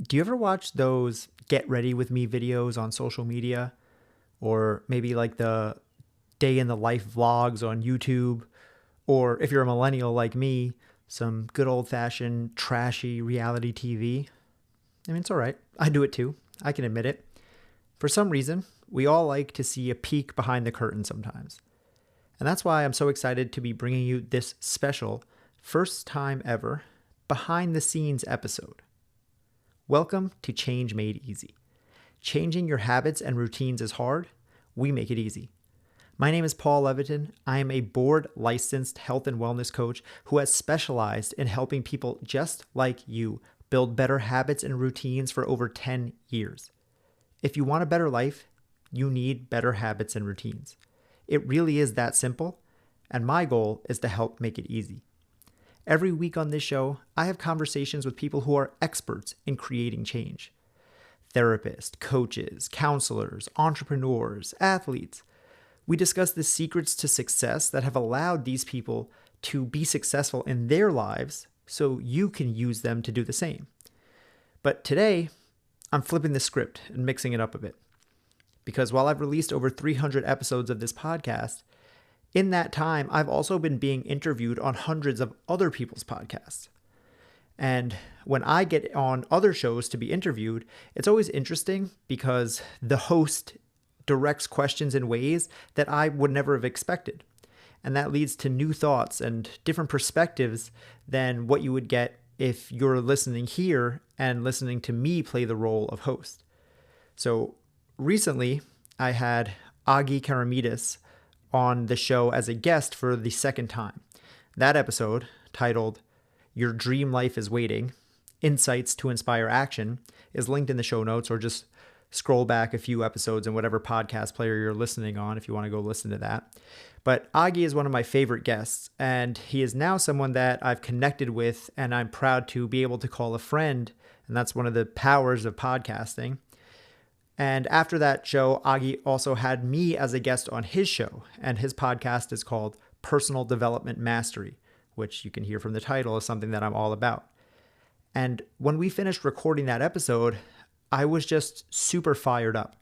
Do you ever watch those get ready with me videos on social media? Or maybe like the day in the life vlogs on YouTube? Or if you're a millennial like me, some good old fashioned trashy reality TV? I mean, it's all right. I do it too. I can admit it. For some reason, we all like to see a peek behind the curtain sometimes. And that's why I'm so excited to be bringing you this special, first time ever, behind the scenes episode. Welcome to Change Made Easy. Changing your habits and routines is hard. We make it easy. My name is Paul Levitin. I am a board licensed health and wellness coach who has specialized in helping people just like you build better habits and routines for over 10 years. If you want a better life, you need better habits and routines. It really is that simple, and my goal is to help make it easy. Every week on this show, I have conversations with people who are experts in creating change. Therapists, coaches, counselors, entrepreneurs, athletes. We discuss the secrets to success that have allowed these people to be successful in their lives so you can use them to do the same. But today, I'm flipping the script and mixing it up a bit. Because while I've released over 300 episodes of this podcast, in that time, I've also been being interviewed on hundreds of other people's podcasts. And when I get on other shows to be interviewed, it's always interesting because the host directs questions in ways that I would never have expected. And that leads to new thoughts and different perspectives than what you would get if you're listening here and listening to me play the role of host. So recently, I had Agi Karamidis on the show as a guest for the second time. That episode, titled Your Dream Life is Waiting, Insights to Inspire Action, is linked in the show notes, or just scroll back a few episodes in whatever podcast player you're listening on if you want to go listen to that. But Agi is one of my favorite guests, and he is now someone that I've connected with and I'm proud to be able to call a friend, and that's one of the powers of podcasting. And after that show, Agi also had me as a guest on his show, and his podcast is called Personal Development Mastery, which you can hear from the title is something that I'm all about. And when we finished recording that episode, I was just super fired up.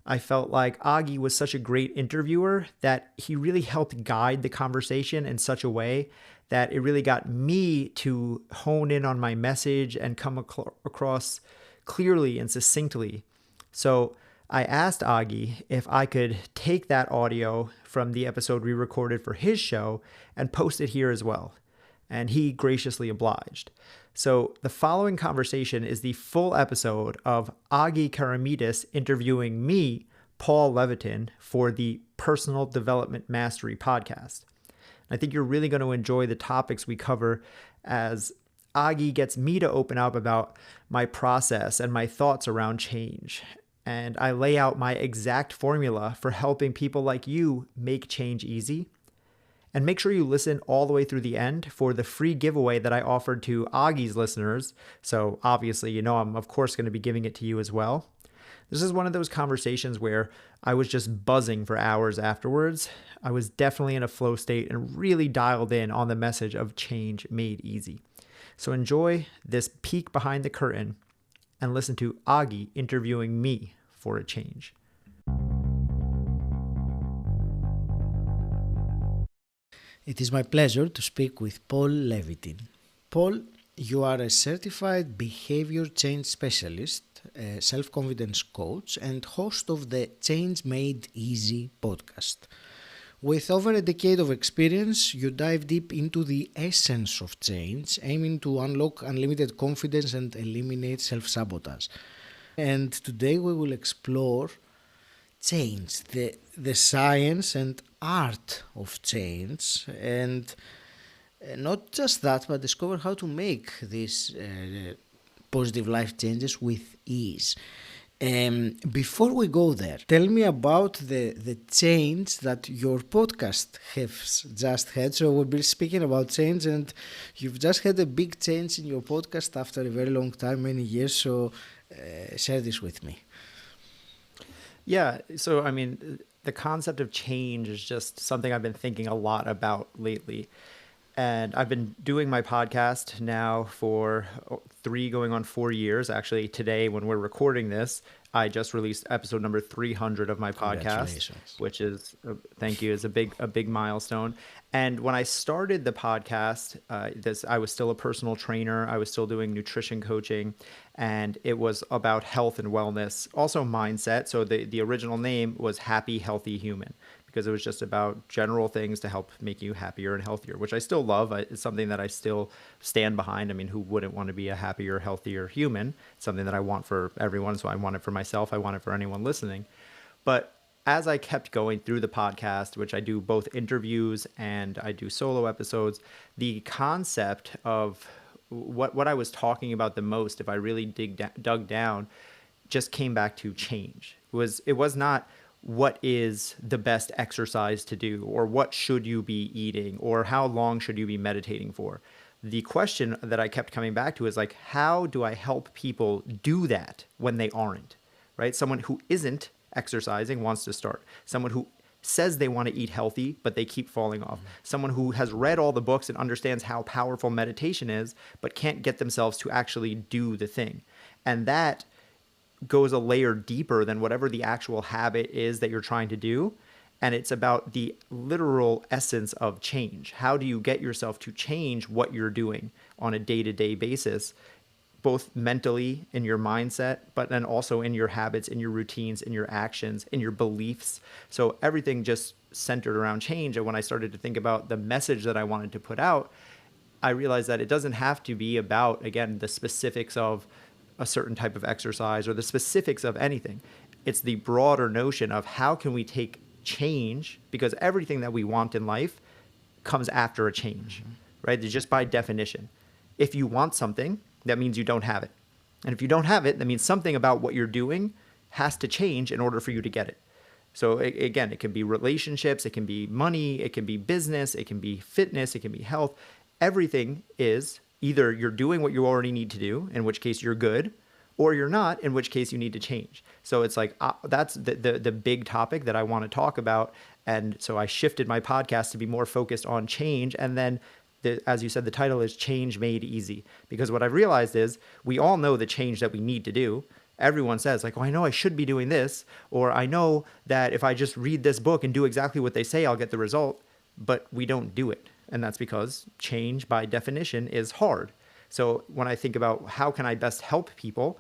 I felt like Agi was such a great interviewer that he really helped guide the conversation in such a way that it really got me to hone in on my message and come across clearly and succinctly. So I asked Agi if I could take that audio from the episode we recorded for his show and post it here as well. And he graciously obliged. So the following conversation is the full episode of Agi Karamidis interviewing me, Paul Levitin, for the Personal Development Mastery podcast. I think you're really going to enjoy the topics we cover as Agi gets me to open up about my process and my thoughts around change. And I lay out my exact formula for helping people like you make change easy. And make sure you listen all the way through the end for the free giveaway that I offered to Agi's listeners. So obviously, I'm of course going to be giving it to you as well. This is one of those conversations where I was just buzzing for hours afterwards. I was definitely in a flow state and really dialed in on the message of change made easy. So enjoy this peek behind the curtain and listen to Agi interviewing me for a change. It is my pleasure to speak with Paul Levitin. Paul, you are a certified behavior change specialist, a self-confidence coach, and host of the Change Made Easy podcast. With over a decade of experience, you dive deep into the essence of change, aiming to unlock unlimited confidence and eliminate self-sabotage. And today we will explore change, the science and art of change, and not just that, but discover how to make these positive life changes with ease. Before we go there, tell me about the change that your podcast has just had. So we'll be speaking about change, and you've just had a big change in your podcast after a very long time, many years. So share this with me. Yeah. So, the concept of change is just something I've been thinking a lot about lately. And I've been doing my podcast now for 3 going on 4 years. Actually, today, when we're recording this, I just released episode number 300 of my podcast, Congratulations. which is, thank you, is a big milestone. And when I started the podcast, I was still a personal trainer. I was still doing nutrition coaching, and it was about health and wellness, also mindset. So the original name was Happy Healthy Human, because it was just about general things to help make you happier and healthier, which I still love. It's something that I still stand behind. I mean, who wouldn't want to be a happier, healthier human? It's something that I want for everyone. So I want it for myself. I want it for anyone listening. But as I kept going through the podcast, which I do both interviews and I do solo episodes, the concept of what I was talking about the most, if I really dug down, just came back to change. It was not what is the best exercise to do, or what should you be eating, or how long should you be meditating for. The question that I kept coming back to is like, how do I help people do that when they aren't, right? Someone who isn't exercising wants to start. Someone who says they want to eat healthy, but they keep falling off. Someone who has read all the books and understands how powerful meditation is, but can't get themselves to actually do the thing. And that goes a layer deeper than whatever the actual habit is that you're trying to do. And it's about the literal essence of change. How do you get yourself to change what you're doing on a day-to-day basis, both mentally in your mindset, but then also in your habits, in your routines, in your actions, in your beliefs. So everything just centered around change. And when I started to think about the message that I wanted to put out, I realized that it doesn't have to be about, again, the specifics of a certain type of exercise or the specifics of anything. It's the broader notion of how can we take change, because everything that we want in life comes after a change, right? It's just by definition. If you want something, that means you don't have it. And if you don't have it, that means something about what you're doing has to change in order for you to get it. So again, it can be relationships, it can be money, it can be business, it can be fitness, it can be health. Everything is either you're doing what you already need to do, in which case you're good, or you're not, in which case you need to change. So it's like, that's the big topic that I want to talk about. And so I shifted my podcast to be more focused on change. And then, as you said, the title is Change Made Easy. Because what I've realized is we all know the change that we need to do. Everyone says like, oh, I know I should be doing this, or I know that if I just read this book and do exactly what they say, I'll get the result. But we don't do it. And that's because change by definition is hard. So when I think about how can I best help people,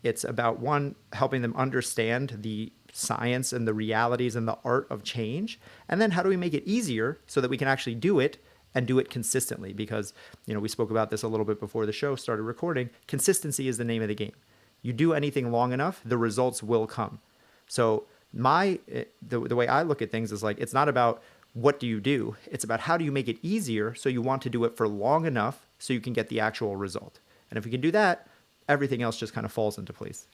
it's about, one, helping them understand the science and the realities and the art of change. And then how do we make it easier so that we can actually do it and do it consistently? Because, we spoke about this a little bit before the show started recording. Consistency is the name of the game. You do anything long enough, the results will come. So the way I look at things is like, it's not about what do you do? It's about how do you make it easier so you want to do it for long enough so you can get the actual result. And if you can do that, everything else just kind of falls into place.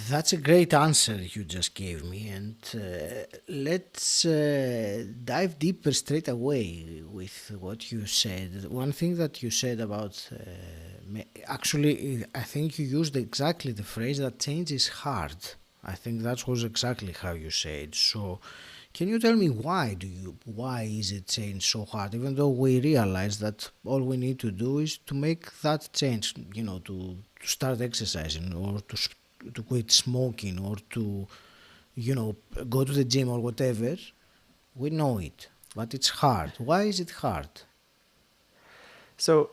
That's a great answer you just gave me, and let's dive deeper straight away with what you said. One thing that you said about, actually, I think you used exactly the phrase that change is hard. I think that was exactly how you said. So, can you tell me why is it change so hard? Even though we realize that all we need to do is to make that change, to start exercising, or to quit smoking, or to, go to the gym or whatever. We know it, but it's hard. Why is it hard? So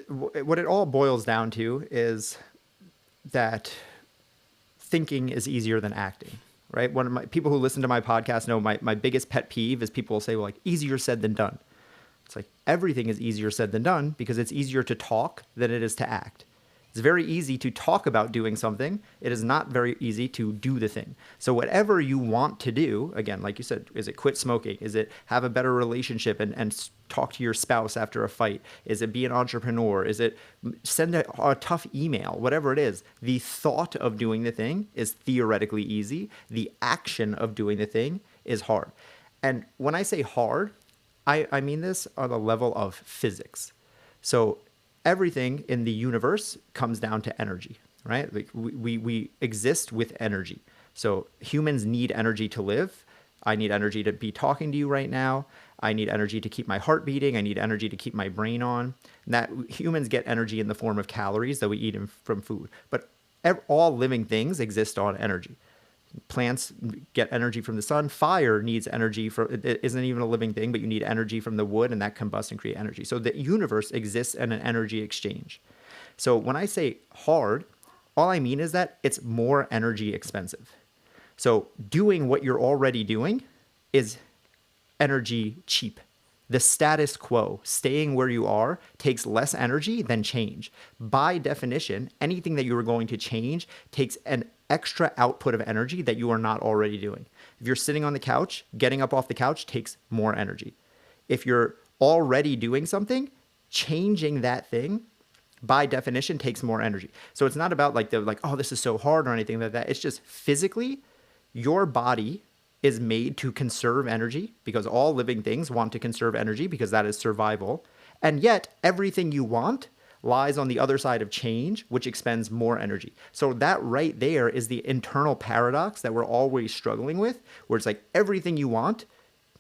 what it all boils down to is that thinking is easier than acting, right? One of my people who listen to my podcast know my biggest pet peeve is people will say, well, like, easier said than done. It's like everything is easier said than done because it's easier to talk than it is to act. It's very easy to talk about doing something. It is not very easy to do the thing. So whatever you want to do, again, like you said, is it quit smoking? Is it have a better relationship and talk to your spouse after a fight? Is it be an entrepreneur? Is it send a tough email? Whatever it is, the thought of doing the thing is theoretically easy. The action of doing the thing is hard. And when I say hard, I mean this on the level of physics. So everything in the universe comes down to energy, right? Like we exist with energy. So humans need energy to live. I need energy to be talking to you right now. I need energy to keep my heart beating. I need energy to keep my brain on. And that humans get energy in the form of calories that we eat from food. But all living things exist on energy. Plants get energy from the sun. Fire needs energy it isn't even a living thing, but you need energy from the wood, and that combusts and create energy. So the universe exists in an energy exchange. So when I say hard, all I mean is that it's more energy expensive. So doing what you're already doing is energy cheap. The status quo, staying where you are, takes less energy than change. By definition, anything that you are going to change takes an extra output of energy that you are not already doing. If you're sitting on the couch, getting up off the couch takes more energy. If you're already doing something, changing that thing by definition takes more energy. So it's not about oh, this is so hard or anything like that. It's just physically, your body is made to conserve energy, because all living things want to conserve energy because that is survival. And yet everything you want lies on the other side of change, which expends more energy. So that right there is the internal paradox that we're always struggling with, where it's like everything you want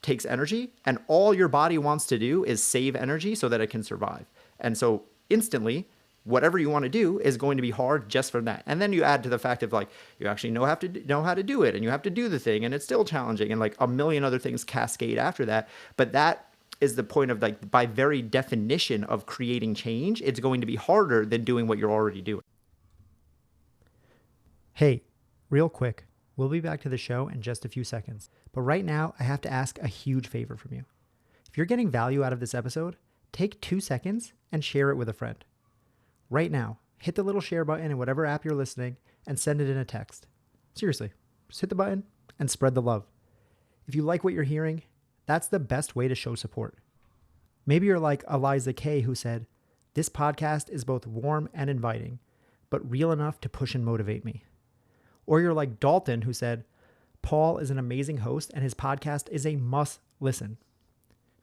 takes energy and all your body wants to do is save energy so that it can survive. And so instantly, whatever you want to do is going to be hard just from that. And then you add to the fact of you actually know how to do it, and you have to do the thing, and it's still challenging, and a million other things cascade after that. But that is the point of by very definition of creating change, it's going to be harder than doing what you're already doing. Hey, real quick, we'll be back to the show in just a few seconds. But right now, I have to ask a huge favor from you. If you're getting value out of this episode, take 2 seconds and share it with a friend. Right now, hit the little share button in whatever app you're listening and send it in a text. Seriously, just hit the button and spread the love. If you like what you're hearing, that's the best way to show support. Maybe you're like Eliza Kay, who said, "This podcast is both warm and inviting, but real enough to push and motivate me." Or you're like Dalton, who said, "Paul is an amazing host and his podcast is a must listen."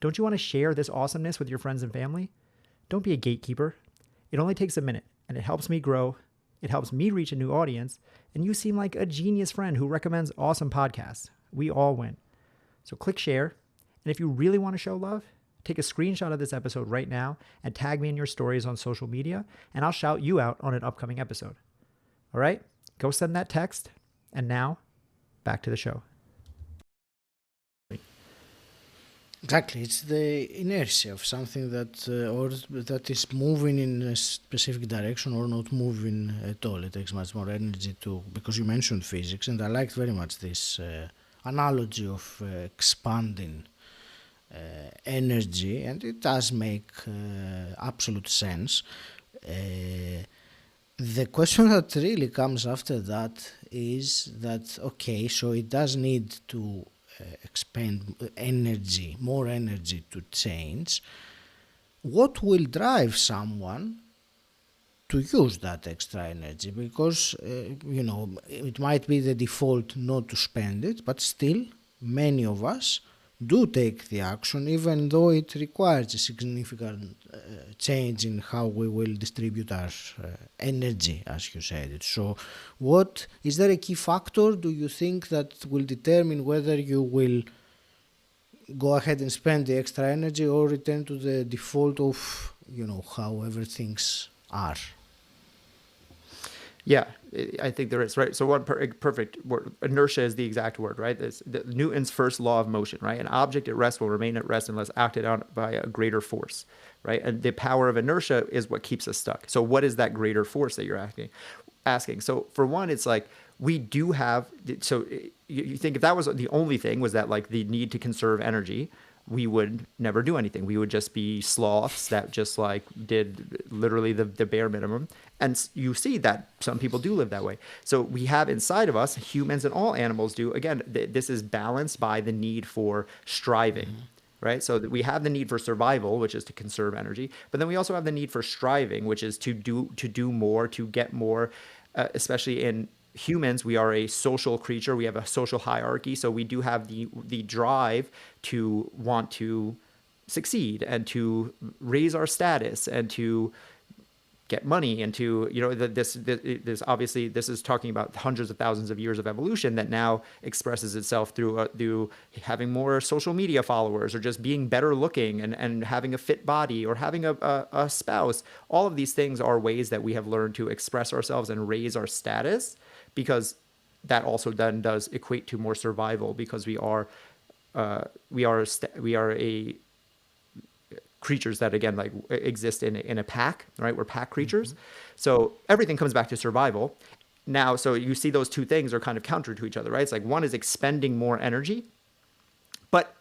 Don't you want to share this awesomeness with your friends and family? Don't be a gatekeeper. It only takes a minute, and it helps me grow. It helps me reach a new audience, and you seem like a genius friend who recommends awesome podcasts. We all win. So click share, and if you really want to show love, take a screenshot of this episode right now and tag me in your stories on social media, and I'll shout you out on an upcoming episode. All right? Go send that text, and now, back to the show. Exactly, it's the inertia of something that or that is moving in a specific direction or not moving at all. It takes much more energy because you mentioned physics, and I liked very much this analogy of expanding energy, and it does make absolute sense. The question that really comes after that is that, okay, so it does need to expend energy, more energy to change. What will drive someone to use that extra energy? Because, it might be the default not to spend it, but still many of us do take the action, even though it requires a significant change in how we will distribute our energy, as you said it. So what is there a key factor, do you think, that will determine whether you will go ahead and spend the extra energy or return to the default of, however things are? Yeah, I think there is, right? So one perfect word, inertia is the exact word, right? It's Newton's first law of motion, right? An object at rest will remain at rest unless acted on by a greater force, right? And the power of inertia is what keeps us stuck. So what is that greater force that you're asking? So for one, it's we do have, so you think if that was the only thing, was that the need to conserve energy, we would never do anything. We would just be sloths that just did literally the bare minimum. And you see that some people do live that way. So we have inside of us, humans and all animals do, again, this is balanced by the need for striving, right? So that we have the need for survival, which is to conserve energy, but then we also have the need for striving, which is to do more, to get more, especially in humans. We are a social creature. We have a social hierarchy. So we do have the drive to want to succeed and to raise our status and to get money and to, this obviously, this is talking about hundreds of thousands of years of evolution that now expresses itself through having more social media followers, or just being better looking and having a fit body, or having a spouse. All of these things are ways that we have learned to express ourselves and raise our status, because that also then does equate to more survival, because we are a creatures that, again, like, exist in a pack, right? We're pack creatures. So everything comes back to survival. Now, so you see those two things are kind of counter to each other, right? It's like one is expending more energy, but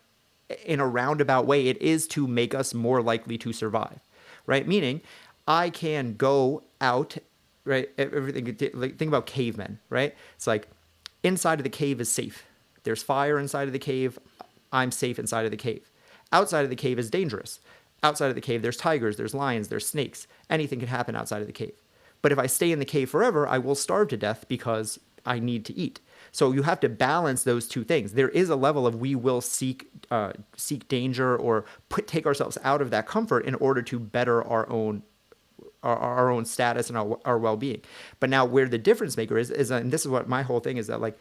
in a roundabout way, it is to make us more likely to survive, right? Meaning I can go out, right? Everything, like, think about cavemen, right? It's like inside of the cave is safe. There's fire inside of the cave. I'm safe inside of the cave. Outside of the cave is dangerous. Outside of the cave, there's tigers, there's lions, there's snakes. Anything can happen outside of the cave. But if I stay in the cave forever, I will starve to death because I need to eat. So you have to balance those two things. There is a level of we will seek danger, or take ourselves out of that comfort in order to better our own status and our well-being. But now where the difference maker is, and this is what my whole thing is, that, like,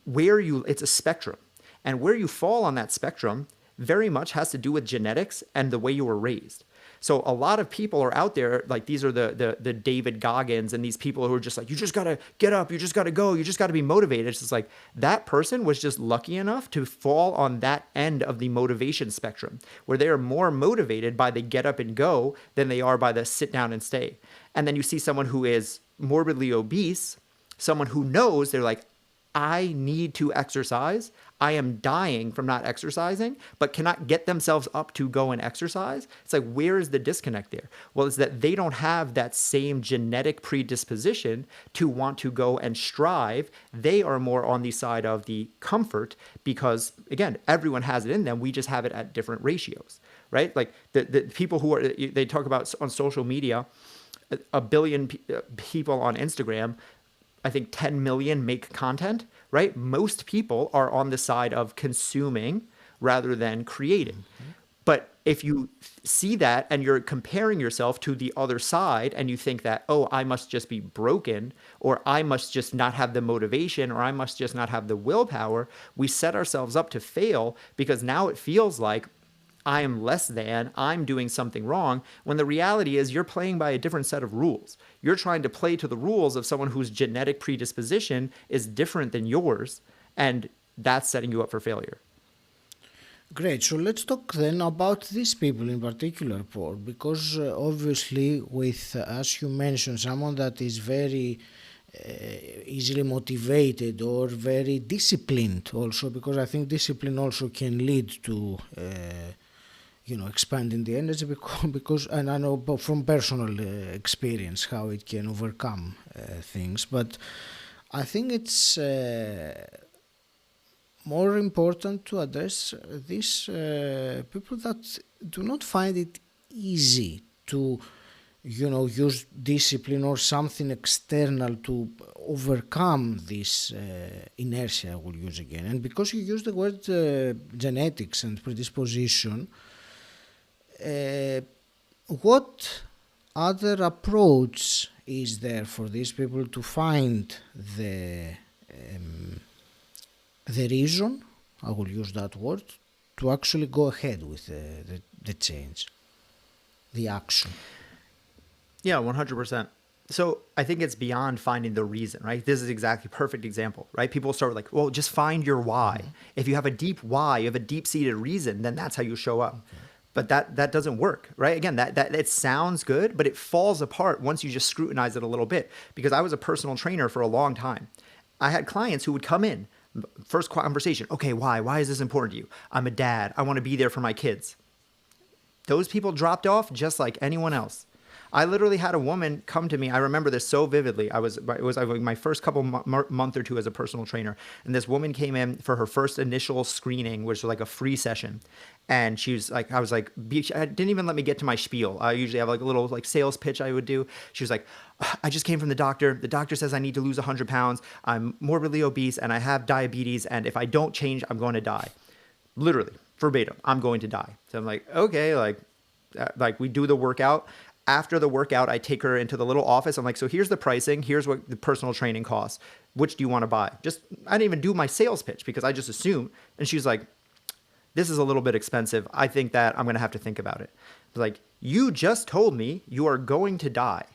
it's a spectrum. And where you fall on that spectrum very much has to do with genetics and the way you were raised. So a lot of people are out there, like, these are the David Goggins and these people who are just like, you just got to get up, you just got to go, you just got to be motivated. It's just like, that person was just lucky enough to fall on that end of the motivation spectrum, where they are more motivated by the get up and go than they are by the sit down and stay. And then you see someone who is morbidly obese, someone who knows, they're like, I need to exercise. I am dying from not exercising, but cannot get themselves up to go and exercise. It's like, where is the disconnect there? Well, it's that they don't have that same genetic predisposition to want to go and strive. They are more on the side of the comfort, because, again, everyone has it in them. We just have it at different ratios, right? Like the people who they talk about on social media, a billion people on Instagram, I think 10 million make content, right? Most people are on the side of consuming rather than creating. But if you see that and you're comparing yourself to the other side, and you think that, oh, I must just be broken, or I must just not have the motivation, or I must just not have the willpower, we set ourselves up to fail, because now it feels like I am less than, I'm doing something wrong, when the reality is you're playing by a different set of rules. You're trying to play to the rules of someone whose genetic predisposition is different than yours, and that's setting you up for failure. Great. So let's talk then about these people in particular, Paul, because obviously with, as you mentioned, someone that is very easily motivated or very disciplined also, because I think discipline also can lead to expanding the energy, because and I know from personal experience how it can overcome things, but I think it's more important to address these people that do not find it easy to use discipline or something external to overcome this inertia, I will use again. And because you use the word genetics and predisposition, what other approach is there for these people to find the reason, I will use that word, to actually go ahead with the change, the action? Yeah, 100%. So I think it's beyond finding the reason, right? This is exactly perfect example, right? People start like, well, just find your why. Mm-hmm. If you have a deep why, you have a deep-seated reason, then that's how you show up. Okay. But that doesn't work, right? Again, that it sounds good, but it falls apart once you just scrutinize it a little bit. Because I was a personal trainer for a long time. I had clients who would come in, first conversation, okay, why? Why is this important to you? I'm a dad. I want to be there for my kids. Those people dropped off just like anyone else. I literally had a woman come to me. I remember this so vividly. It was my first couple month or two as a personal trainer. And this woman came in for her first initial screening, which was like a free session. And she was like, I didn't even let me get to my spiel. I usually have like a little like sales pitch I would do. She was like, I just came from the doctor. The doctor says I need to lose 100 pounds. I'm morbidly obese and I have diabetes. And if I don't change, I'm going to die. Literally, verbatim, I'm going to die. So I'm like, okay, like we do the workout. After the workout, I take her into the little office. I'm like, so here's the pricing. Here's what the personal training costs. Which do you want to buy? I didn't even do my sales pitch because I just assumed. And she's like, this is a little bit expensive. I think that I'm going to have to think about it. Like, you just told me you are going to die.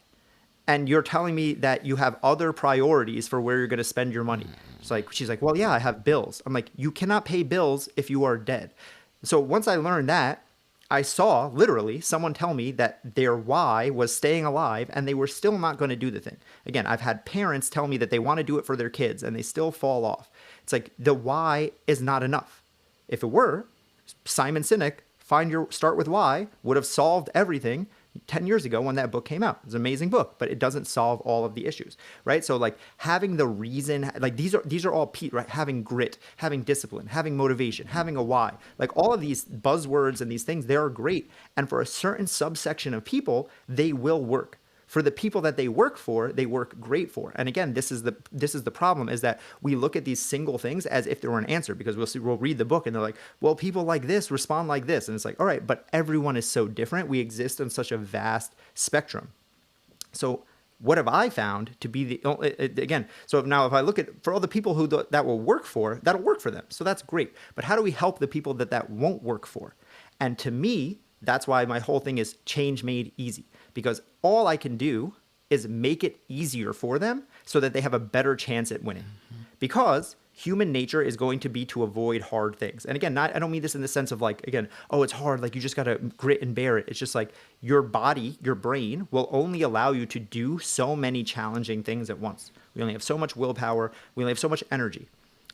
And you're telling me that you have other priorities for where you're going to spend your money. She's like, well, yeah, I have bills. I'm like, you cannot pay bills if you are dead. So once I learned that, I saw literally someone tell me that their why was staying alive and they were still not going to do the thing. Again, I've had parents tell me that they want to do it for their kids and they still fall off. It's like the why is not enough. If it were, Simon Sinek, Start With Why, would have solved everything 10 years ago when that book came out. It's an amazing book, but it doesn't solve all of the issues, right? So like having the reason, like these are all Pete, right? Having grit, having discipline, having motivation, having a why, like all of these buzzwords and these things, they are great. And for a certain subsection of people, they will work. For the people that they work for, they work great for. And again, this is the problem, is that we look at these single things as if there were an answer, because we'll read the book and they're like, well, people like this respond like this. And it's like, all right, but everyone is so different. We exist on such a vast spectrum. So what have I found to be again, so now if I look at, for all the people who that will work for, that'll work for them. So that's great. But how do we help the people that won't work for? And to me, that's why my whole thing is change made easy. Because all I can do is make it easier for them so that they have a better chance at winning. Because human nature is going to be to avoid hard things. And again, I don't mean this in the sense of like, again, oh, it's hard, like you just got to grit and bear it. It's just like your body, your brain will only allow you to do so many challenging things at once. We only have so much willpower. We only have so much energy.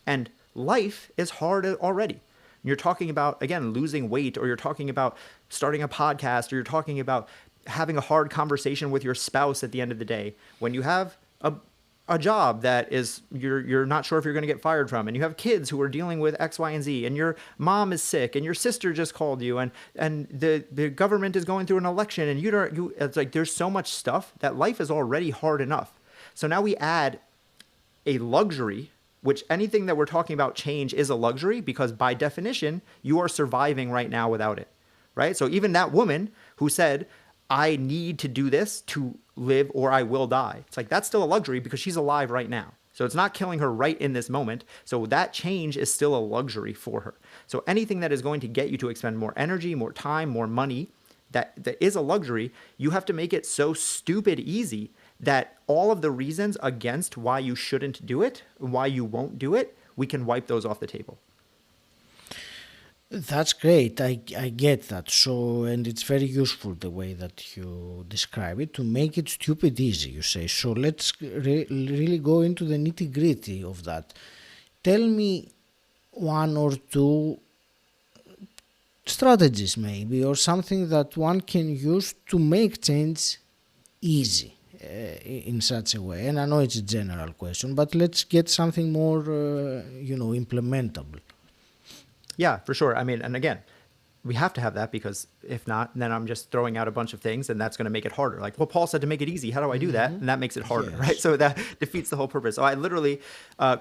And life is hard already. You're talking about, again, losing weight, or you're talking about starting a podcast, or you're talking about having a hard conversation with your spouse at the end of the day. When you have a job that is you're not sure if you're going to get fired from, and you have kids who are dealing with X, Y, and Z, and your mom is sick, and your sister just called you, and the government is going through an election, and it's like there's so much stuff that life is already hard enough. So now we add a luxury, which anything that we're talking about change is a luxury, because by definition, you are surviving right now without it, right? So even that woman who said, I need to do this to live or I will die. It's like, that's still a luxury because she's alive right now. So it's not killing her right in this moment. So that change is still a luxury for her. So anything that is going to get you to expend more energy, more time, more money, that is a luxury, you have to make it so stupid easy that all of the reasons against why you shouldn't do it, why you won't do it, we can wipe those off the table. That's great. I get that. So, and it's very useful the way that you describe it, to make it stupid easy, you say. So let's really go into the nitty gritty of that. Tell me one or two strategies maybe, or something that one can use to make change easy in such a way. And I know it's a general question, but let's get something more, implementable. Yeah, for sure. I mean, and again, we have to have that, because if not, then I'm just throwing out a bunch of things, and that's going to make it harder. Like, well, Paul said to make it easy. How do I do that? And that makes it harder, yes. Right? So that defeats the whole purpose. So I literally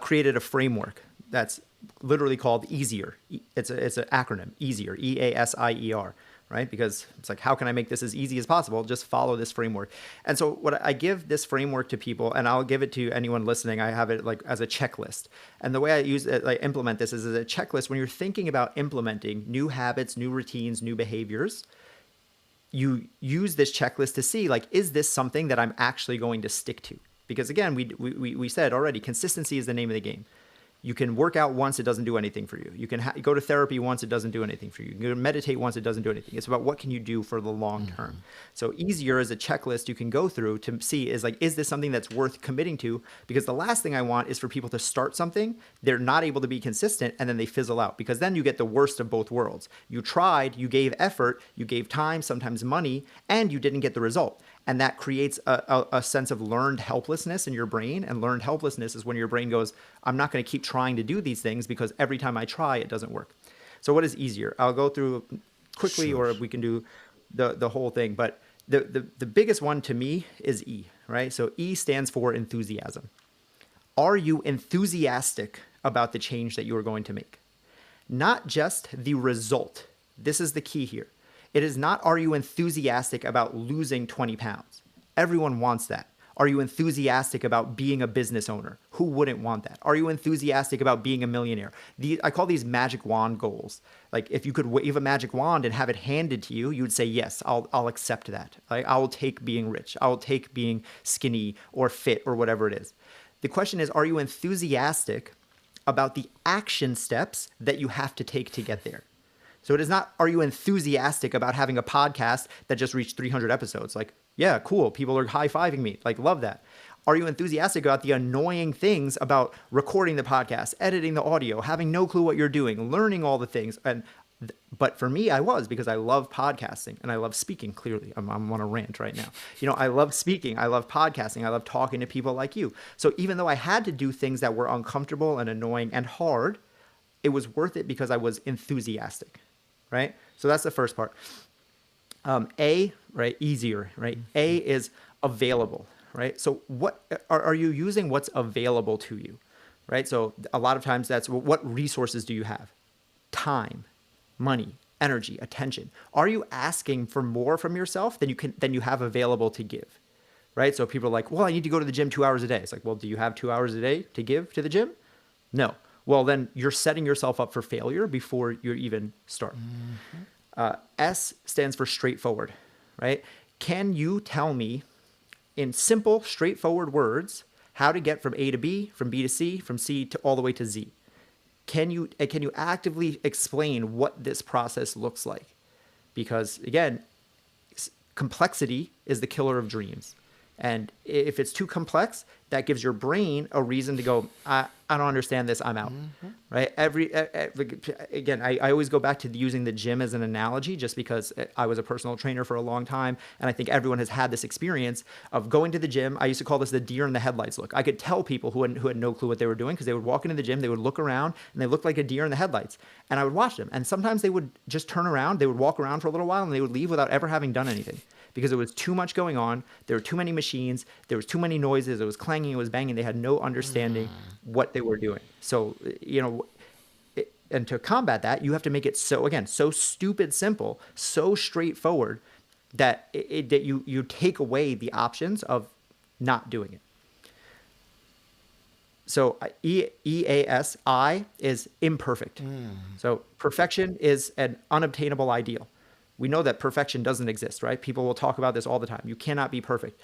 created a framework that's literally called EASIER. It's an acronym, EASIER, EASIER, right? Because it's like, how can I make this as easy as possible? Just follow this framework. And so what I give this framework to people, and I'll give it to anyone listening, I have it like as a checklist. And the way I implement this is as a checklist. When you're thinking about implementing new habits, new routines, new behaviors, you use this checklist to see, like, is this something that I'm actually going to stick to? Because again, we said already, consistency is the name of the game. You can work out once, it doesn't do anything for you. You can go to therapy once, it doesn't do anything for you. You can meditate once, it doesn't do anything. It's about what can you do for the long term. So EASIER is a checklist you can go through to see, is like, is this something that's worth committing to? Because the last thing I want is for people to start something, they're not able to be consistent, and then they fizzle out, because then you get the worst of both worlds. You tried, you gave effort, you gave time, sometimes money, and you didn't get the result. And that creates a sense of learned helplessness in your brain. And learned helplessness is when your brain goes, I'm not going to keep trying to do these things because every time I try, it doesn't work. So what is EASIER? I'll go through quickly, or we can do the whole thing. But the biggest one to me is E, right? So E stands for enthusiasm. Are you enthusiastic about the change that you are going to make? Not just the result. This is the key here. It is not, are you enthusiastic about losing 20 pounds? Everyone wants that. Are you enthusiastic about being a business owner? Who wouldn't want that? Are you enthusiastic about being a millionaire? I call these magic wand goals. Like if you could wave a magic wand and have it handed to you, you would say, yes, I'll accept that. Like I will take being rich. I will take being skinny or fit or whatever it is. The question is, are you enthusiastic about the action steps that you have to take to get there? So it is not, are you enthusiastic about having a podcast that just reached 300 episodes? Like, yeah, cool. People are high-fiving me. Like, love that. Are you enthusiastic about the annoying things about recording the podcast, editing the audio, having no clue what you're doing, learning all the things? But for me, I was, because I love podcasting and I love speaking. Clearly, I'm on a rant right now. I love speaking. I love podcasting. I love talking to people like you. So even though I had to do things that were uncomfortable and annoying and hard, it was worth it because I was enthusiastic. Right? So that's the first part. A, right? Easier, right? A is available, right? So what are you using what's available to you, right? So a lot of times that's what resources do you have? Time, money, energy, attention. Are you asking for more from yourself than you have available to give, right? So people are like, well, I need to go to the gym 2 hours a day. It's like, well, do you have 2 hours a day to give to the gym? No. Well, then you're setting yourself up for failure before you even start. S stands for straightforward, right? Can you tell me in simple, straightforward words how to get from A to B, from B to C, from C to all the way to Z? Can you actively explain what this process looks like? Because again, complexity is the killer of dreams. And if it's too complex, that gives your brain a reason to go, I don't understand this, I'm out, right? Again, I always go back to using the gym as an analogy just because I was a personal trainer for a long time. And I think everyone has had this experience of going to the gym. I used to call this the deer in the headlights look. I could tell people who had no clue what they were doing because they would walk into the gym, they would look around and they looked like a deer in the headlights. And I would watch them. And sometimes they would just turn around, they would walk around for a little while and they would leave without ever having done anything. Because there was too much going on. There were too many machines. There was too many noises. It was clanging. It was banging. They had no understanding what they were doing. So, and to combat that, you have to make it so stupid simple, so straightforward that that you take away the options of not doing it. So EASI is imperfect. So perfection is an unobtainable ideal. We know that perfection doesn't exist, right? People will talk about this all the time. You cannot be perfect.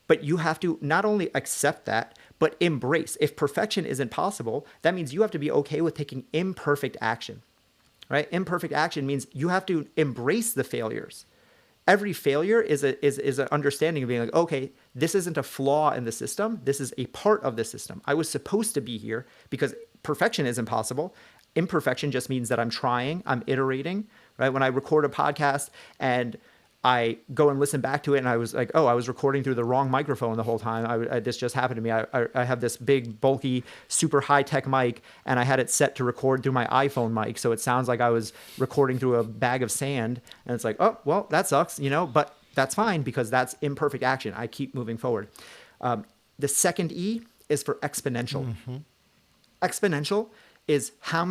But you have to not only accept that, but embrace. If perfection isn't possible, that means you have to be okay with taking imperfect action, right? Imperfect action means you have to embrace the failures. Every failure is an understanding of being like, okay, this isn't a flaw in the system. This is a part of the system. I was supposed to be here because perfection isn't possible. Imperfection just means that I'm trying, I'm iterating, right? When I record a podcast and I go and listen back to it and I was like, oh, I was recording through the wrong microphone the whole time. This just happened to me. I have this big, bulky, super high-tech mic and I had it set to record through my iPhone mic. So it sounds like I was recording through a bag of sand. And it's like, oh, well, that sucks, but that's fine because that's imperfect action. I keep moving forward. The second E is for exponential. Exponential is how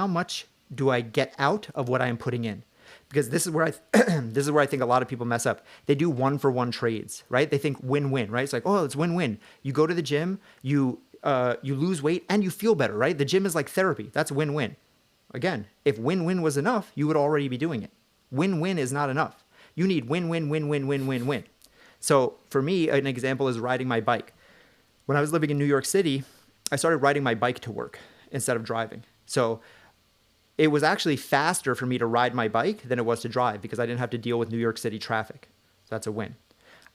much do I get out of what I am putting in? Because this is where I think a lot of people mess up. They do 1-for-1 trades, right? They think win-win, right? It's like, oh, it's win-win. You go to the gym, you lose weight, and you feel better, right? The gym is like therapy. That's win-win. Again, if win-win was enough, you would already be doing it. Win-win is not enough. You need win-win-win-win-win-win-win. So for me, an example is riding my bike. When I was living in New York City, I started riding my bike to work instead of driving. So it was actually faster for me to ride my bike than it was to drive because I didn't have to deal with New York City traffic. So that's a win.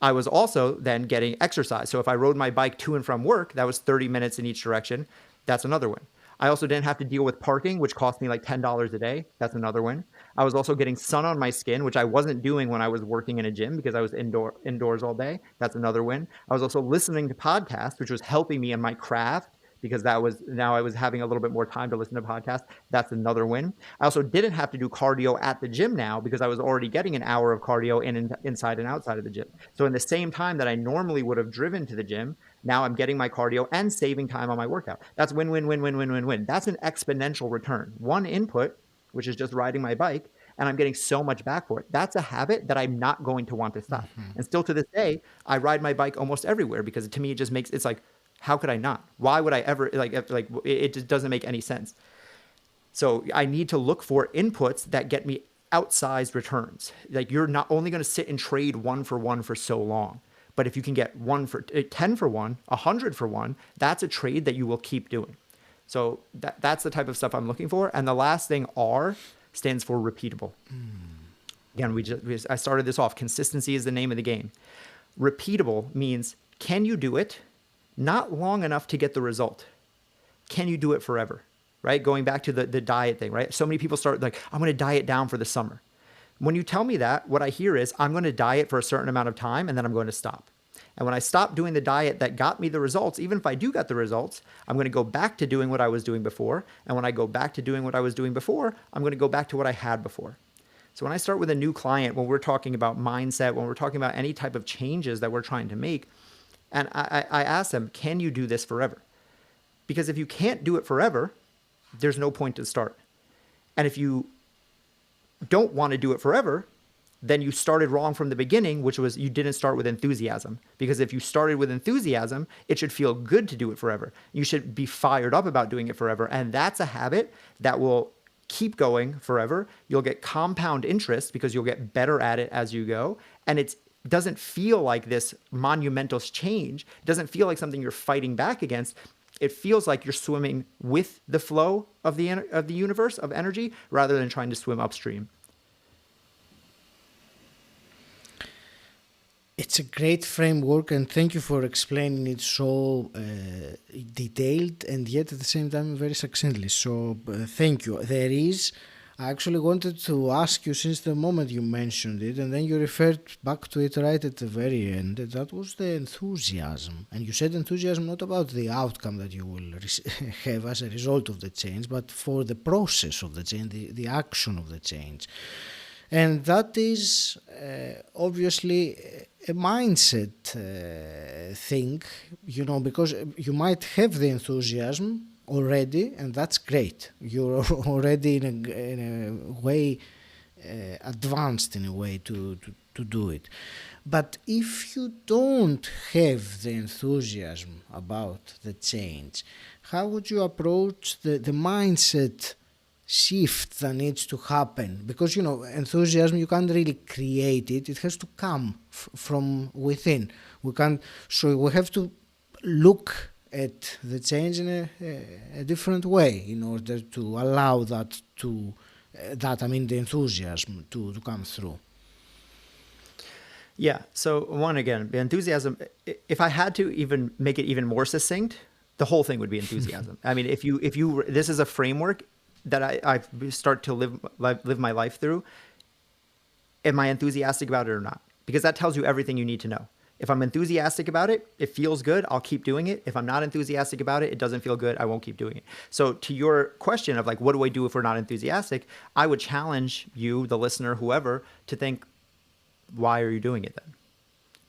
I was also then getting exercise. So if I rode my bike to and from work, that was 30 minutes in each direction. That's another win. I also didn't have to deal with parking, which cost me like $10 a day. That's another win. I was also getting sun on my skin, which I wasn't doing when I was working in a gym because I was indoors all day. That's another win. I was also listening to podcasts, which was helping me in my craft because now I was having a little bit more time to listen to podcasts. That's another win. I also didn't have to do cardio at the gym now because I was already getting an hour of cardio inside and outside of the gym. So in the same time that I normally would have driven to the gym, now I'm getting my cardio and saving time on my workout. That's win, win, win, win, win, win, win. That's an exponential return. One input, which is just riding my bike, and I'm getting so much back for it. That's a habit that I'm not going to want to stop. And still to this day, I ride my bike almost everywhere because to me, it just makes, it's like, how could I not? Why would I ever, it just doesn't make any sense. So I need to look for inputs that get me outsized returns. Like you're not only going to sit and trade 1-for-1 for so long, but if you can get 10 for 1, 100 for 1, that's a trade that you will keep doing. So that's the type of stuff I'm looking for. And the last thing, R, stands for repeatable. Again, I started this off. Consistency is the name of the game. Repeatable means, can you do it not long enough to get the result? Can you do it forever? Right? Going back to the diet thing, right? So many people start like, I'm going to diet down for the summer. When you tell me that, what I hear is I'm going to diet for a certain amount of time and then I'm going to stop. And when I stop doing the diet that got me the results, even if I do get the results, I'm going to go back to doing what I was doing before. And when I go back to doing what I was doing before, I'm going to go back to what I had before. So when I start with a new client, when we're talking about mindset, when we're talking about any type of changes that we're trying to make, and I ask them, can you do this forever? Because if you can't do it forever, there's no point to start. And if you don't want to do it forever, then you started wrong from the beginning, which was you didn't start with enthusiasm. Because if you started with enthusiasm, it should feel good to do it forever. You should be fired up about doing it forever. And that's a habit that will keep going forever. You'll get compound interest because you'll get better at it as you go. And it doesn't feel like this monumental change. It doesn't feel like something you're fighting back against. It feels like you're swimming with the flow of the universe of energy rather than trying to swim upstream. It's a great framework, and thank you for explaining it so detailed and yet at the same time very succinctly. So thank you. I actually wanted to ask you since the moment you mentioned it, and then you referred back to it right at the very end. That was the enthusiasm. And you said enthusiasm not about the outcome that you will have as a result of the change, but for the process of the change, the action of the change. And that is obviously a mindset thing, because you might have the enthusiasm already, and that's great. You're already in a way advanced in a way to do it. But if you don't have the enthusiasm about the change, how would you approach the mindset shift that needs to happen? Because enthusiasm, you can't really create it. It has to come from within. So we have to look at the change in a different way in order to allow the enthusiasm to come through. Yeah. So the enthusiasm, if I had to even make it even more succinct, the whole thing would be enthusiasm. I mean, if you this is a framework that I start to live my life through. Am I enthusiastic about it or not? Because that tells you everything you need to know. If I'm enthusiastic about it, it feels good, I'll keep doing it. If I'm not enthusiastic about it, it doesn't feel good, I won't keep doing it. So to your question of like, what do I do if we're not enthusiastic? I would challenge you, the listener, whoever, to think, why are you doing it then?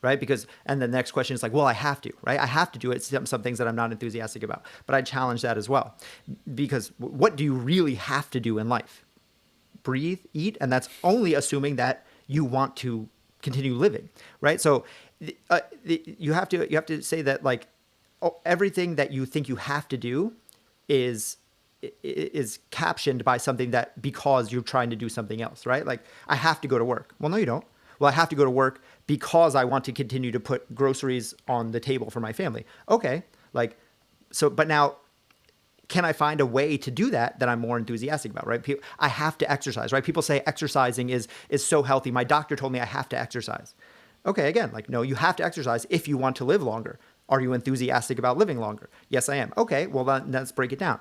Right? And the next question is like, well, I have to, right? I have to do it. Some things that I'm not enthusiastic about, but I challenge that as well. Because what do you really have to do in life? Breathe, eat, and that's only assuming that you want to continue living, right? So you have to say that like everything that you think you have to do is captioned by something that because you're trying to do something else, right? Like I have to go to work. Well, no, you don't. Well, I have to go to work because I want to continue to put groceries on the table for my family. Okay. But now can I find a way to do that I'm more enthusiastic about, right? I have to exercise, right? People say exercising is so healthy. My doctor told me I have to exercise. Okay. Again, no, you have to exercise if you want to live longer. Are you enthusiastic about living longer? Yes, I am. Okay. Well, then let's break it down.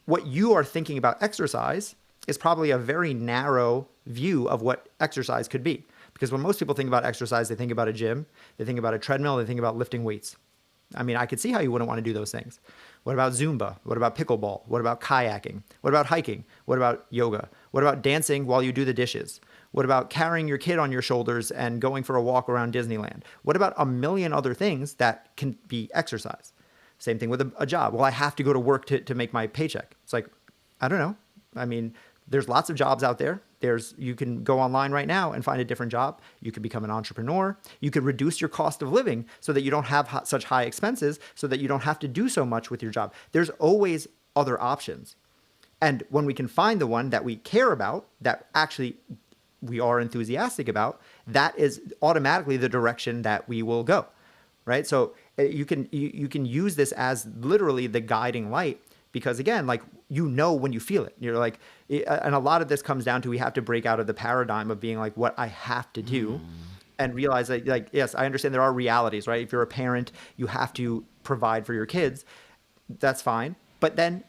What you are thinking about exercise is probably a very narrow view of what exercise could be. Because when most people think about exercise, they think about a gym, they think about a treadmill, they think about lifting weights. I mean, I could see how you wouldn't want to do those things. What about Zumba? What about pickleball? What about kayaking? What about hiking? What about yoga? What about dancing while you do the dishes? What about carrying your kid on your shoulders and going for a walk around Disneyland? What about a million other things that can be exercise? Same thing with a job. Well, I have to go to work to make my paycheck. It's like, I don't know. I mean, there's lots of jobs out there. You can go online right now and find a different job. You could become an entrepreneur. You could reduce your cost of living so that you don't have such high expenses, so that you don't have to do so much with your job. There's always other options. And when we can find the one that we care about, that actually we are enthusiastic about, that is automatically the direction that we will go, right? So you can use this as literally the guiding light, because again, like, when you feel it, you're like, and a lot of this comes down to, we have to break out of the paradigm of being like, what I have to do, and realize that, like, yes, I understand there are realities, right? If you're a parent, you have to provide for your kids. That's fine. But then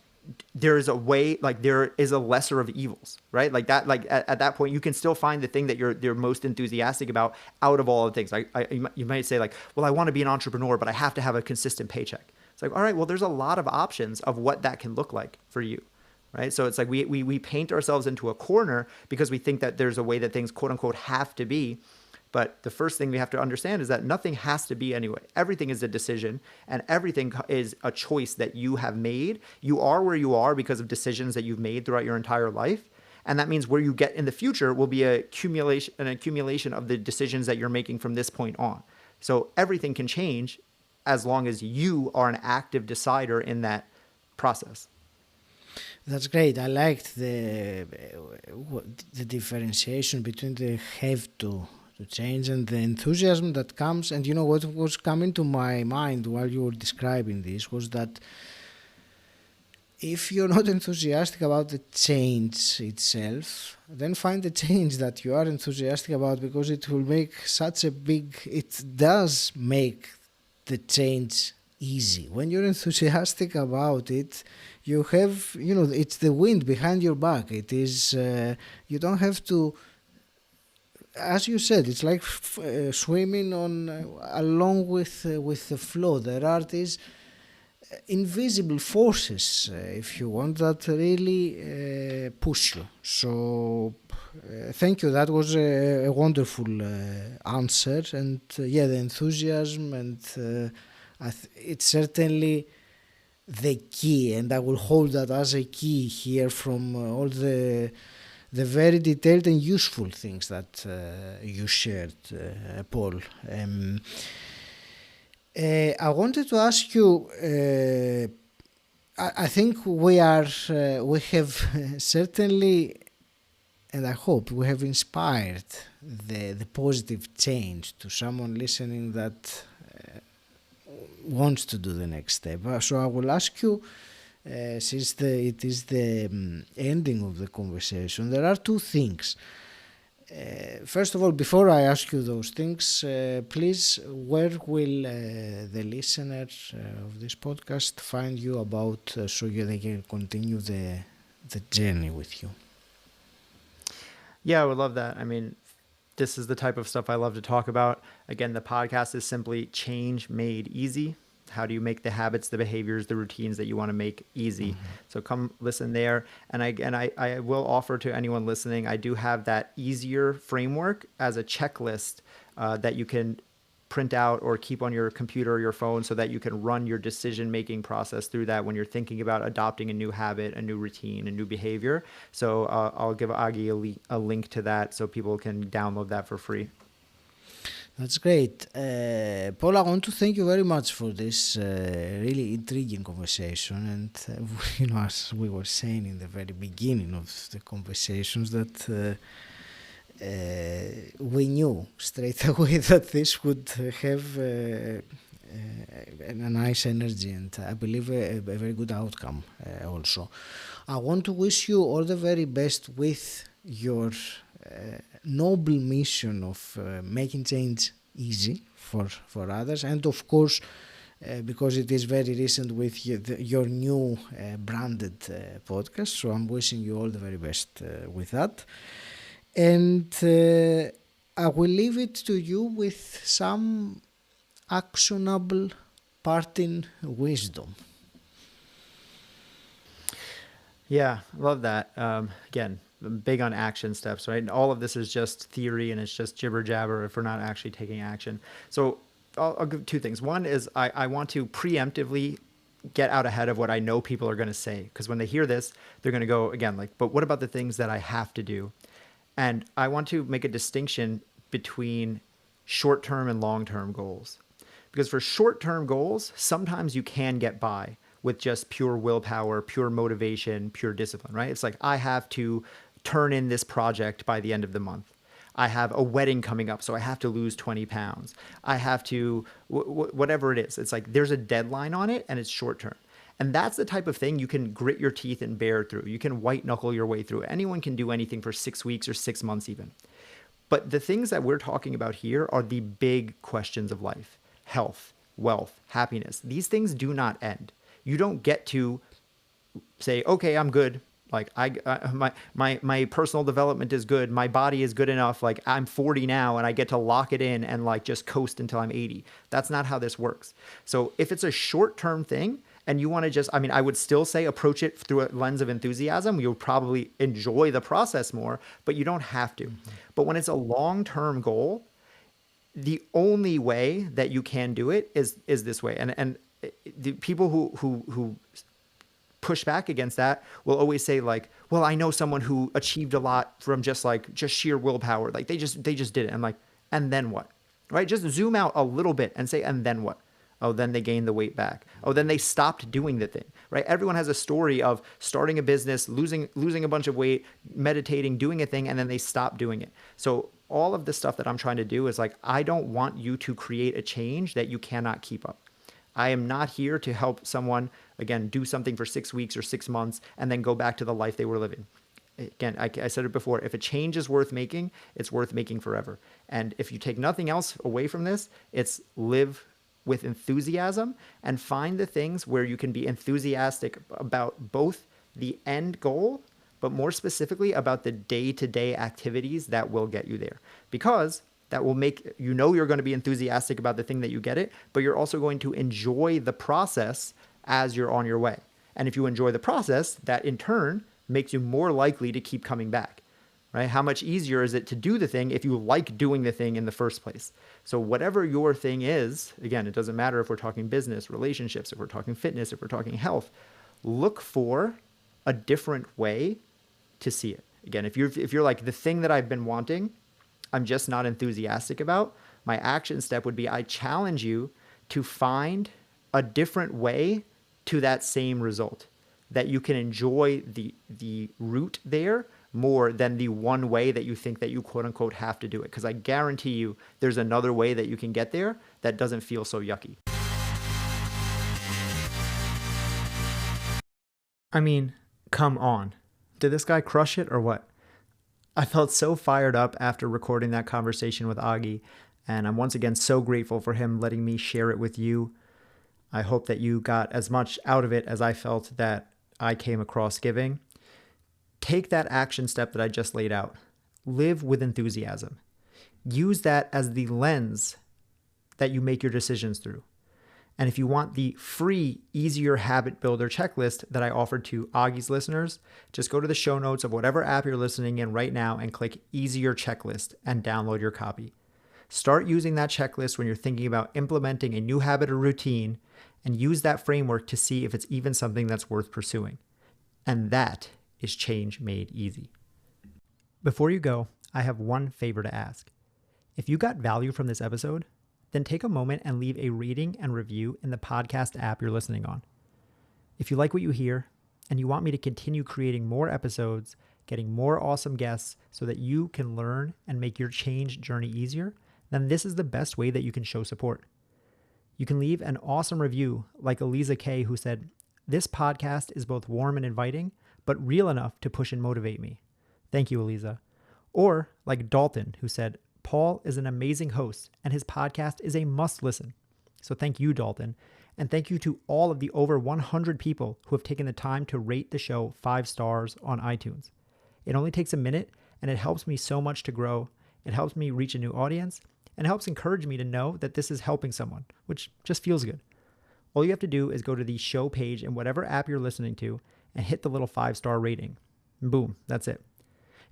there is a way, like, there is a lesser of evils, right? Like that, like at that point, you can still find the thing that you're most enthusiastic about out of all the things. You might say, like, well, I want to be an entrepreneur, but I have to have a consistent paycheck. It's like, all right, well, there's a lot of options of what that can look like for you, right? So it's like we paint ourselves into a corner because we think that there's a way that things, quote unquote, have to be. But the first thing we have to understand is that nothing has to be anyway. Everything is a decision, and everything is a choice that you have made. You are where you are because of decisions that you've made throughout your entire life. And that means where you get in the future will be an accumulation of the decisions that you're making from this point on. So everything can change as long as you are an active decider in that process. That's great. I liked the differentiation between the have to change and the enthusiasm that comes. And you know what was coming to my mind while you were describing this was that if you're not enthusiastic about the change itself, then find the change that you are enthusiastic about, because it will make it does make the change easy. When you're enthusiastic about it, you have, it's the wind behind your back. It is, you don't have to, as you said, it's like swimming along with the flow. There are these invisible forces, if you want, that really push you. So thank you. That was a wonderful answer. And the enthusiasm, and it's certainly the key, and I will hold that as a key here from all the very detailed and useful things that you shared, Paul. I wanted to ask you, I think we have certainly, and I hope we have inspired the positive change to someone listening that wants to do the next step. So I will ask you, since it is the ending of the conversation, there are two things. First of all, before I ask you those things, please, where will the listeners of this podcast find you about, so they can continue the journey with you? Yeah, I would love that. I mean, this is the type of stuff I love to talk about. Again, the podcast is simply Change Made Easy. How do you make the habits, the behaviors, the routines that you want to make easy? Mm-hmm. So come listen there. And I will offer to anyone listening, I do have that easier framework as a checklist that you can print out or keep on your computer or your phone, so that you can run your decision-making process through that when you're thinking about adopting a new habit, a new routine, a new behavior. So I'll give Agi a link to that so people can download that for free. That's great. Paul, I want to thank you very much for this really intriguing conversation. And, as we were saying in the very beginning of the conversations, that we knew straight away that this would have a nice energy, and I believe a very good outcome also. I want to wish you all the very best with your noble mission of making change easy for others, and of course, because it is very recent, with your new branded podcast. So I'm wishing you all the very best with that. And I will leave it to you with some actionable parting wisdom. Yeah, love that. Again, I'm big on action steps, right? And all of this is just theory, and it's just jibber jabber if we're not actually taking action. So I'll give two things. One is I want to preemptively get out ahead of what I know people are going to say, because when they hear this, they're going to go again, like, but what about the things that I have to do? And I want to make a distinction between short-term and long-term goals. Because for short-term goals, sometimes you can get by with just pure willpower, pure motivation, pure discipline, right? It's like, I have to turn in this project by the end of the month. I have a wedding coming up, so I have to lose 20 pounds. I have to, whatever it is. It's like there's a deadline on it and it's short term. And that's the type of thing you can grit your teeth and bear through. You can white knuckle your way through. Anyone can do anything for 6 weeks or 6 months even. But the things that we're talking about here are the big questions of life: health, wealth, happiness. These things do not end. You don't get to say, okay, I'm good. Like my personal development is good. My body is good enough. Like, I'm 40 now and I get to lock it in and like just coast until I'm 80. That's not how this works. So if it's a short-term thing and you want to just, I mean, I would still say approach it through a lens of enthusiasm. You'll probably enjoy the process more, but you don't have to. But when it's a long-term goal, the only way that you can do it is this way. And the people who push back against that will always say like, well, I know someone who achieved a lot from just sheer willpower. Like they just did it. I'm like, and then what? Right? Just zoom out a little bit and say, and then what? Oh, then they gained the weight back. Oh, then they stopped doing the thing, right? Everyone has a story of starting a business, losing a bunch of weight, meditating, doing a thing, and then they stop doing it. So all of the stuff that I'm trying to do is like, I don't want you to create a change that you cannot keep up. I am not here to help someone, again, do something for 6 weeks or 6 months and then go back to the life they were living. Again, I said it before, if a change is worth making, it's worth making forever. And if you take nothing else away from this, it's live with enthusiasm and find the things where you can be enthusiastic about both the end goal, but more specifically about the day-to-day activities that will get you there. Because that will make, you know, you're going to be enthusiastic about the thing that you get it, but you're also going to enjoy the process as you're on your way. And if you enjoy the process, that in turn makes you more likely to keep coming back, right? How much easier is it to do the thing if you like doing the thing in the first place? So whatever your thing is, again, it doesn't matter if we're talking business, relationships, if we're talking fitness, if we're talking health, look for a different way to see it. Again, if you're like, the thing that I've been wanting, I'm just not enthusiastic about, my action step would be, I challenge you to find a different way to that same result, that you can enjoy the route there more than the one way that you think that you quote unquote have to do it. Because I guarantee you there's another way that you can get there that doesn't feel so yucky. I mean, come on. Did this guy crush it or what? I felt so fired up after recording that conversation with Augie, and I'm once again so grateful for him letting me share it with you. I hope that you got as much out of it as I felt that I came across giving. Take that action step that I just laid out. Live with enthusiasm. Use that as the lens that you make your decisions through. And if you want the free, easier habit builder checklist that I offered to Augie's listeners, just go to the show notes of whatever app you're listening in right now and click easier checklist and download your copy. Start using that checklist when you're thinking about implementing a new habit or routine, and use that framework to see if it's even something that's worth pursuing. And that is change made easy. Before you go, I have one favor to ask. If you got value from this episode, then take a moment and leave a rating and review in the podcast app you're listening on. If you like what you hear and you want me to continue creating more episodes, getting more awesome guests so that you can learn and make your change journey easier, then this is the best way that you can show support. You can leave an awesome review like Eliza K, who said, "This podcast is both warm and inviting, but real enough to push and motivate me." Thank you, Eliza. Or like Dalton, who said, "Paul is an amazing host and his podcast is a must listen." So thank you, Dalton. And thank you to all of the over 100 people who have taken the time to rate the show 5 stars on iTunes. It only takes a minute and it helps me so much to grow. It helps me reach a new audience and helps encourage me to know that this is helping someone, which just feels good. All you have to do is go to the show page in whatever app you're listening to and hit the little 5-star rating. And boom, that's it.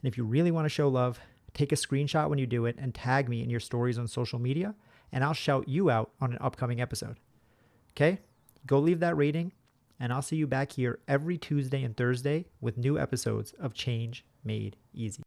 And if you really want to show love, take a screenshot when you do it and tag me in your stories on social media, and I'll shout you out on an upcoming episode. Okay? Go leave that rating, and I'll see you back here every Tuesday and Thursday with new episodes of Change Made Easy.